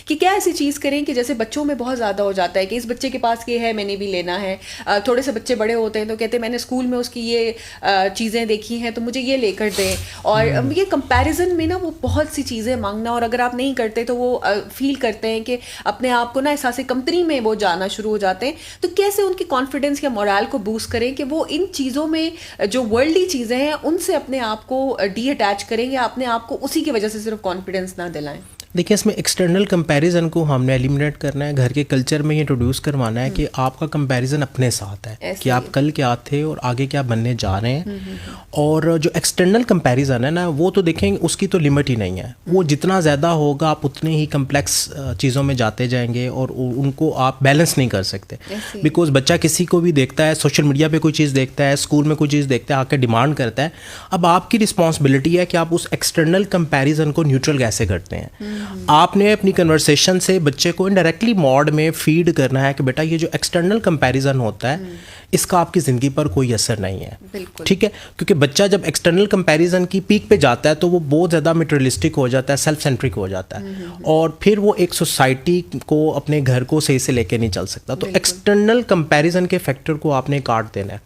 कि क्या ऐसी चीज़ करें कि जैसे बच्चों में बहुत ज़्यादा हो जाता है कि इस बच्चे के पास ये है, मैंने भी लेना है। थोड़े से बच्चे बड़े होते हैं तो कहते हैं मैंने स्कूल में उसकी ये चीज़ें देखी हैं तो मुझे ये लेकर दें। और ये कंपैरिजन में ना वो बहुत सी चीज़ें मांगना, और अगर आप नहीं करते तो वो फील करते हैं कि अपने आप को ना एहसास कंपनी में वो जाना शुरू हो जाते हैं। तो कैसे उनकी कॉन्फिडेंस या मोरल को बूस्ट करें कि वो इन चीज़ों में जो वर्ल्डली चीज़ें हैं उनसे अपने आप को डी अटैच करें या अपने आप को उसी की वजह से सिर्फ कॉन्फिडेंस ना दिलाएं? देखिए, इसमें एक्सटर्नल कंपैरिजन को हमने एलिमिनेट करना है, घर के कल्चर में ये इंट्रोड्यूस करवाना है कि आपका कंपैरिजन अपने साथ है कि आप कल क्या थे और आगे क्या बनने जा रहे हैं। और जो एक्सटर्नल कंपैरिजन है ना, वो तो देखेंगे उसकी तो लिमिट ही नहीं है। वो जितना ज़्यादा होगा आप उतने ही कम्प्लेक्स चीज़ों में जाते जाएंगे और उनको आप बैलेंस नहीं कर सकते। बिकॉज बच्चा किसी को भी देखता है, सोशल मीडिया पे कोई चीज़ देखता है, स्कूल में कोई चीज़ देखता है, आके डिमांड करता है। अब आपकी रिस्पॉन्सिबिलिटी है कि आप उस एक्सटर्नल कंपैरिजन को न्यूट्रल कैसे करते हैं। आपने अपनी कन्वर्सेशन से बच्चे को इनडायरेक्टली मोड में फीड करना है कि बेटा ये जो एक्सटर्नल कंपैरिजन होता है इसका आपकी ज़िंदगी पर कोई असर नहीं है, ठीक है। क्योंकि बच्चा जब एक्सटर्नल कंपैरिजन की पीक पे जाता है तो वो बहुत ज़्यादा मटेरियलिस्टिक हो जाता है, सेल्फ सेंट्रिक हो जाता है, और फिर वो एक सोसाइटी को, अपने घर को सही से लेके नहीं चल सकता। तो एक्सटर्नल कंपैरिजन के फैक्टर को आपने काट देना है।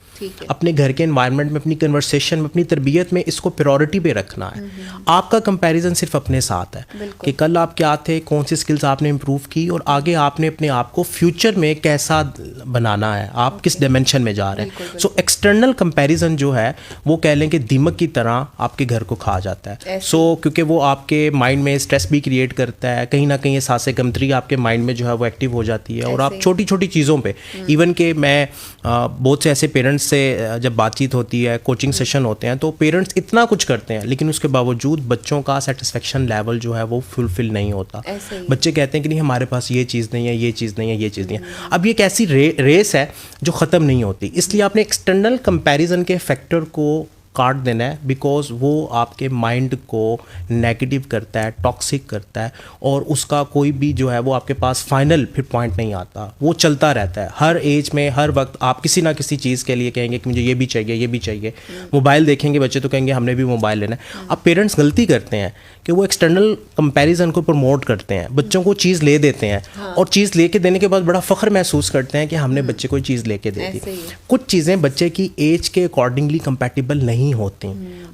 अपने घर के एनवायरनमेंट में, अपनी कन्वर्सेशन में, अपनी तरबियत में इसको प्रायोरिटी पे रखना है। आपका कंपैरिजन सिर्फ अपने साथ है कि कल आप क्या थे, कौन सी स्किल्स आपने इंप्रूव की और आगे आपने अपने आप को फ्यूचर में कैसा बनाना है, आप किस डायमेंशन में जा रहे हैं। सो एक्सटर्नल कंपैरिजन जो है वो कह लें कि दीमक की तरह आपके घर को खा जाता है। क्योंकि वो आपके माइंड में स्ट्रेस भी क्रिएट करता है, कहीं ना कहीं एहसास कमतरी आपके माइंड में जो है वो एक्टिव हो जाती है। और आप छोटी छोटी चीज़ों पे, इवन के मैं बहुत से ऐसे पेरेंट्स से जब बातचीत होती है, कोचिंग सेशन होते हैं, तो पेरेंट्स इतना कुछ करते हैं लेकिन उसके बावजूद बच्चों का सेटिस्फेक्शन लेवल जो है वो फुलफिल नहीं होता। बच्चे कहते हैं कि नहीं हमारे पास ये चीज़ नहीं है, ये चीज़ नहीं है, ये चीज़ नहीं है। अब ये एक ऐसी रेस है जो ख़त्म नहीं होती। इसलिए आपने एक्सटर्नल कंपैरिजन के फैक्टर को काट देना है, बिकॉज वो आपके माइंड को नेगेटिव करता है, टॉक्सिक करता है, और उसका कोई भी जो है वो आपके पास फाइनल फिर पॉइंट नहीं आता, वो चलता रहता है। हर एज में, हर वक्त आप किसी ना किसी चीज़ के लिए कहेंगे कि मुझे ये भी चाहिए, ये भी चाहिए। मोबाइल देखेंगे बच्चे तो कहेंगे हमने भी मोबाइल लेना है। अब पेरेंट्स गलती करते हैं कि वो एक्सटर्नल कंपैरिजन को प्रमोट करते हैं, बच्चों को चीज़ ले देते हैं और चीज़ लेके देने के बाद बड़ा फ़ख्र महसूस करते हैं कि हमने बच्चे को चीज़ लेके दे दी। कुछ चीज़ें बच्चे की एज के अकॉर्डिंगली कंपैटिबल नहीं होती।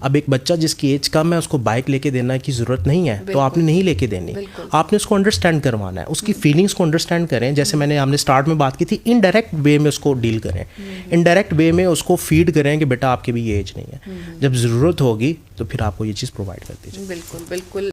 अब एक बच्चा जिसकी एज कम है उसको बाइक लेके देना की ज़रूरत नहीं है, तो आपने नहीं लेके देनी, आपने उसको अंडरस्टैंड करवाना है, उसकी फीलिंग्स को अंडरस्टैंड करें। जैसे हमने स्टार्ट में बात की थी, इनडायरेक्ट वे में उसको डील करें, इनडायरेक्ट वे में उसको फीड करें कि बेटा आपकी भी ये एज नहीं है, जब ज़रूरत होगी तो फिर आपको ये चीज़ प्रोवाइड कर दीजिए। बिल्कुल बिल्कुल।